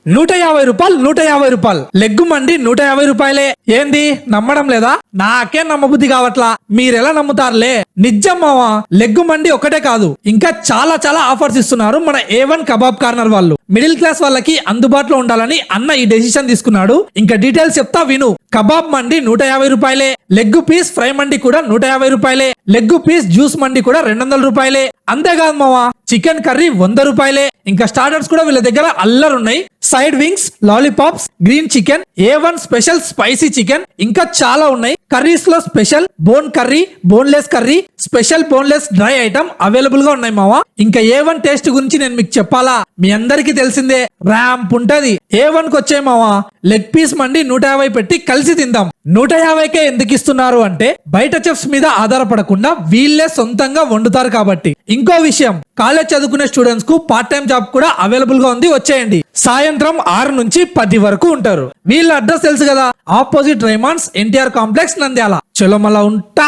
150 రూపాయలు 150 రూపాయలు లెగ్గు మండి 150 రూపాయలే. ఏంది నమ్మడం లేదా? నాకే నమ్మబుద్ధి కావట్లా, మీరెలా నమ్ముతారులే. నిజం మావా, లెగ్గు మండి ఒకటే కాదు, ఇంకా చాలా చాలా ఆఫర్స్ ఇస్తున్నారు మన A1 కబాబ్ కార్నర్ వాళ్ళు. మిడిల్ క్లాస్ వాళ్ళకి అందుబాటులో ఉండాలని అన్న ఈ డెసిషన్ తీసుకున్నాడు. ఇంకా డీటెయిల్స్ చెప్తా విను. కబాబ్ మండి 150 రూపాయలే, లెగ్ పీస్ ఫ్రై మండి కూడా 150 రూపాయలే, లెగ్ పీస్ జ్యూస్ మండి కూడా 200 రూపాయలే. అంతేకాదు మావా, చికెన్ కర్రీ 100 రూపాయలే. ఇంకా స్టార్టర్స్ కూడా వీళ్ళ దగ్గర అల్లరున్నాయి. Side wings, lollipops, green chicken, A1 special spicy chicken, ఇంకా చాలా ఉన్నాయి. కర్రీస్ లో special bone curry, boneless curry, special boneless dry item available గా ఉన్నాయి మావా. ఇంకా A1 టేస్ట్ గురించి నేను మీకు చెప్పాలా, మీ అందరికీ తెలిసిందే, ర్యాంప్ ఉంటది. A1 కి వచ్చే మావా, లెగ్ పీస్ మండి 150 పెట్టి కలిసి తిందాం. 150కే ఎందుకు ఇస్తున్నారు అంటే బయట చెఫ్స్ మీద ఆధారపడకుండా వీళ్ళే సొంతంగా వండుతారు కాబట్టి. ఇంకో విషయం, కాలేజ్ చదువుకునే స్టూడెంట్స్ కు పార్ట్ టైం జాబ్ కూడా అవైలబుల్ గా ఉంది, వచ్చేయండి. సాయంత్రం 6 నుంచి 10 వరకు ఉంటారు. వీళ్ళ అడ్రస్ తెలుసు కదా, ఆపోజిట్ రైమాన్స్ NTR కాంప్లెక్స్ నంద్యాల. చలో మళ్ళా ఉంటా.